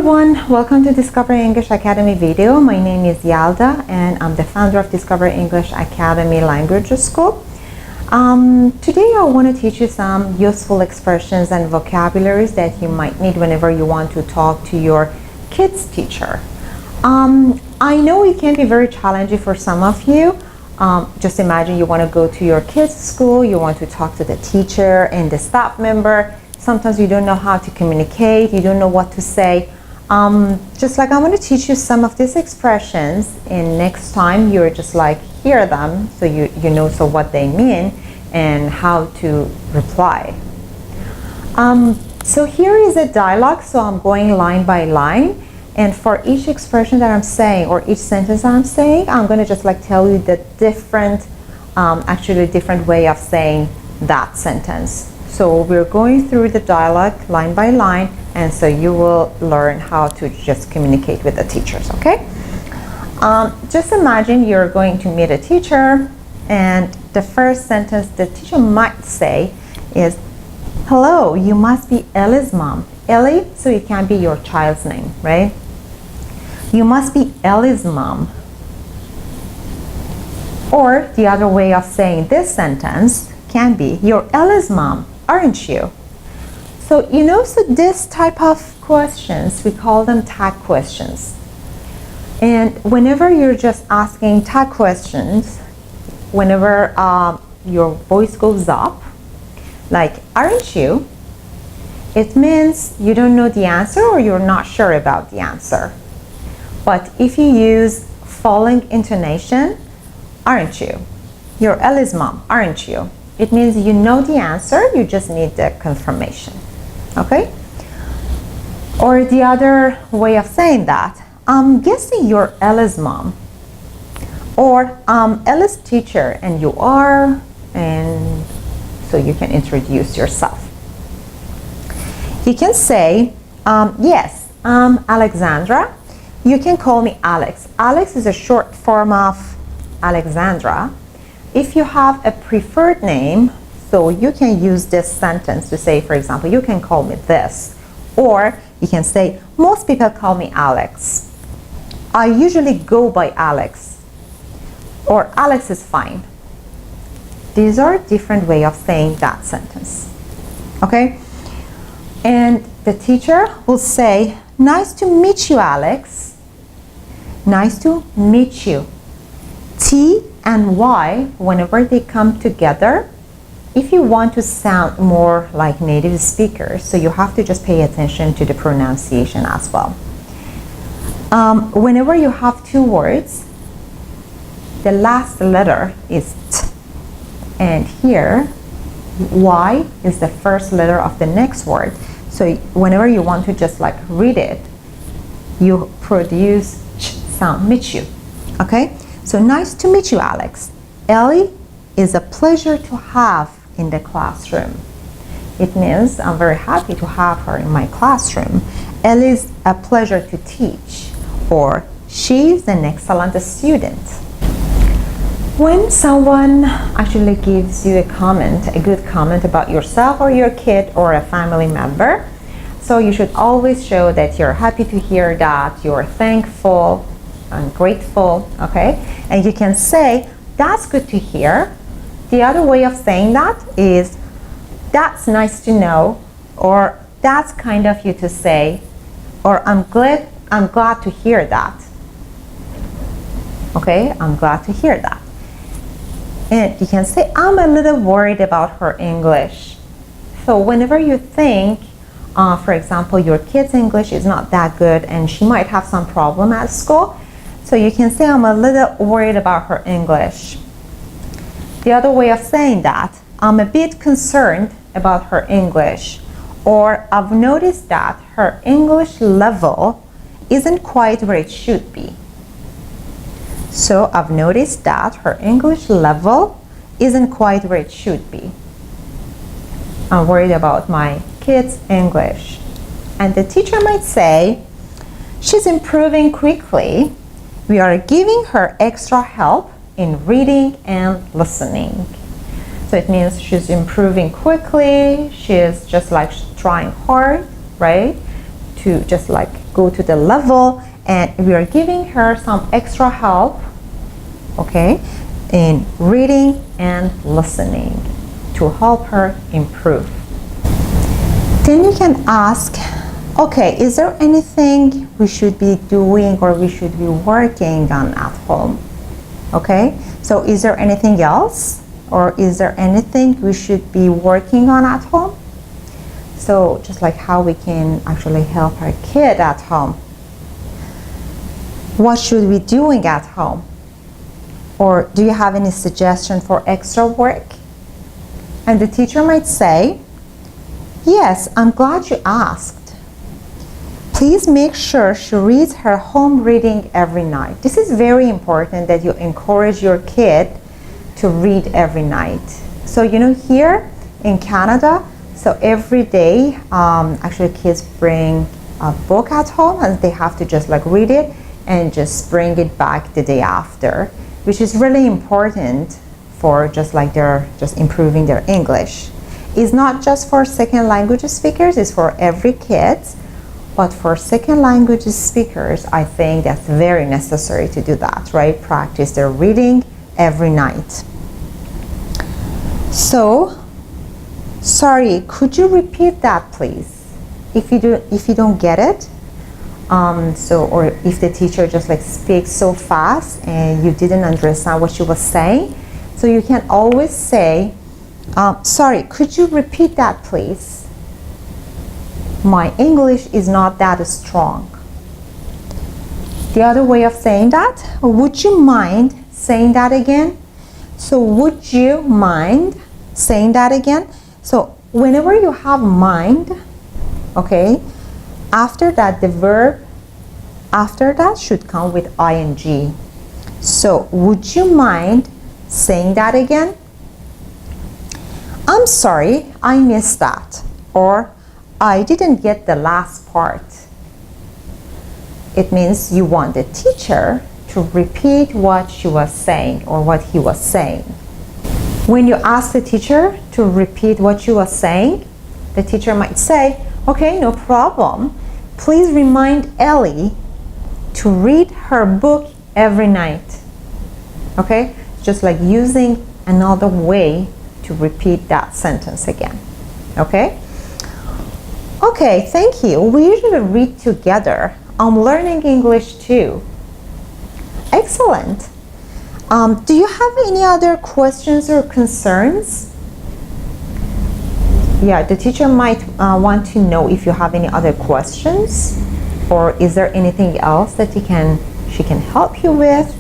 everyone, welcome to Discover English Academy video. My name is Yelda and I'm the founder of Discover English Academy Language School. Today I want to teach you some useful expressions and vocabularies that you might need whenever you want to talk to your kids teacher. I know it can be very challenging for some of you. Just imagine you want to go to your kids' school, you want to talk to the teacher and the staff member. Sometimes you don't know how to communicate, you don't know what to say. Just like I want to teach you some of these expressions, and next time you're just like hear them so you know so what they mean and how to reply. So here is a dialogue, so I'm going line by line, and for each expression that I'm saying or each sentence I'm saying, I'm going to just like tell you the different different way of saying that sentence. So we're going through the dialogue line by line, and so you will learn how to just communicate with the teachers, okay? Just imagine you're going to meet a teacher, and the first sentence the teacher might say is, "Hello, you must be Ellie's mom." Ellie, so it can be your child's name, right? You must be Ellie's mom. Or the other way of saying this sentence can be, "You're Ellie's mom, aren't you?" So so this type of questions, we call them tag questions. And whenever you're just asking tag questions, whenever your voice goes up, like "aren't you?" it means you don't know the answer or you're not sure about the answer. But if you use falling intonation, "aren't you? You're Ellie's mom, aren't you?" it means you know the answer, you just need the confirmation, okay? Or the other way of saying that, "I'm guessing you're Ella's mom." Or "I'm Ella's teacher and you are," and so you can introduce yourself. You can say, "Yes, I'm Alexandra. You can call me Alex." Alex is a short form of Alexandra. If you have a preferred name, so you can use this sentence to say, for example, "You can call me this." Or you can say, "Most people call me Alex. I usually go by Alex." Or "Alex is fine." These are different ways of saying that sentence, okay? And the teacher will say, "Nice to meet you, Alex." Nice to meet you. T and Y, whenever they come together, if you want to sound more like native speakers, so you have to just pay attention to the pronunciation as well. Whenever you have two words, the last letter is T, and here Y is the first letter of the next word. So whenever you want to just like read it, you produce ch sound, meet you, okay? So "Nice to meet you, Alex. Ellie is a pleasure to have in the classroom." It means I'm very happy to have her in my classroom. Ellie's a pleasure to teach, or she's an excellent student. When someone actually gives you a comment, a good comment about yourself or your kid or a family member, so you should always show that you're happy to hear that, you're thankful and grateful, okay? And you can say, "That's good to hear." The other way of saying that is, "That's nice to know," or "That's kind of you to say," or I'm glad to hear that. Okay, I'm glad to hear that. And you can say, "I'm a little worried about her English." So whenever you think, for example, your kid's English is not that good and she might have some problem at school, so you can say, "I'm a little worried about her English." The other way of saying that, "I'm a bit concerned about her English," or "I've noticed that her English level isn't quite where it should be." So I've noticed that her English level isn't quite where it should be. I'm worried about my kid's English. And the teacher might say, "She's improving quickly. We are giving her extra help in reading and listening." So it means she's improving quickly. She's just like trying hard, right? To just like go to the level, and we are giving her some extra help, okay, in reading and listening to help her improve. Then you can ask, okay, is there anything we should be doing or we should be working on at home? Okay, so is there anything else, or is there anything we should be working on at home? So just like how we can actually help our kid at home. What should we be doing at home? Or do you have any suggestion for extra work? And the teacher might say, yes, I'm glad you asked. Please make sure she reads her home reading every night. This is very important, that you encourage your kid to read every night. So you know, here in Canada, so every day, actually kids bring a book at home and they have to just like read it and just bring it back the day after, which is really important for just like they're just improving their English. It's not just for second language speakers, it's for every kid. But for second language speakers, I think that's very necessary to do that, right? Practice their reading every night. So, sorry, could you repeat that, please? If you don't get it, or if the teacher just like speaks so fast and you didn't understand what she was saying, so you can always say, sorry, could you repeat that, please? My English is not that strong. The other way of saying that, would you mind saying that again? So would you mind saying that again? So whenever you have mind, okay, after that the verb after that should come with ing. So would you mind saying that again? I'm sorry, I missed that. Or I didn't get the last part. It means you want the teacher to repeat what she was saying or what he was saying. When you ask the teacher to repeat what she was saying, the teacher might say, okay, no problem. Please remind Ellie to read her book every night. Okay? Just like using another way to repeat that sentence again. Okay? Okay, thank you. We usually read together. I'm learning English too. Excellent. Do you have any other questions or concerns? Yeah, the teacher might want to know if you have any other questions, or is there anything else that she can help you with?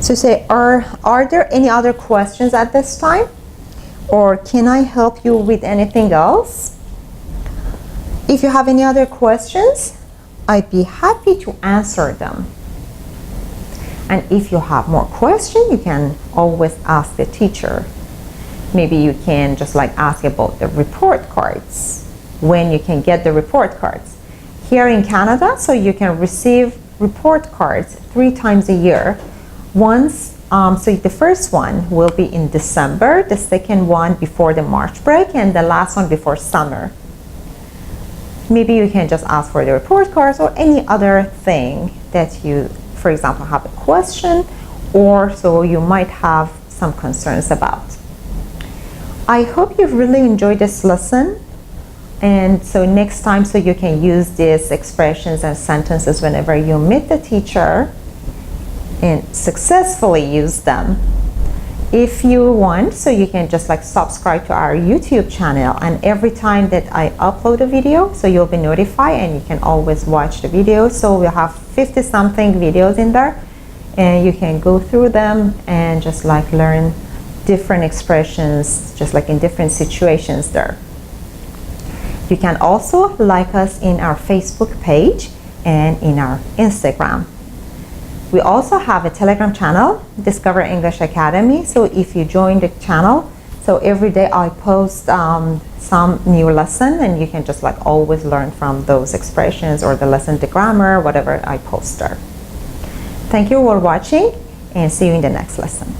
So say, are there any other questions at this time? Or can I help you with anything else? If you have any other questions, I'd be happy to answer them. And if you have more questions, you can always ask the teacher. Maybe you can just like ask about the report cards, when you can get the report cards. Here in Canada, so you can receive report cards 3 times a year. Once, so the first one will be in December, the second one before the March break, and the last one before summer. Maybe you can just ask for the report cards or any other thing that you, for example, have a question, or so you might have some concerns about. I hope you've really enjoyed this lesson, and so next time so you can use these expressions and sentences whenever you meet the teacher and successfully use them. If you want, so you can just like subscribe to our YouTube channel, and every time that I upload a video, so you'll be notified and you can always watch the videos. So we'll have 50 something videos in there, and you can go through them and just like learn different expressions, just like in different situations there. You can also like us in our Facebook page and in our Instagram. We also have a Telegram channel, Discover English Academy. So if you join the channel, so every day I post some new lesson, and you can just like always learn from those expressions or the lesson, the grammar, whatever I post there. Thank you for watching, and see you in the next lesson.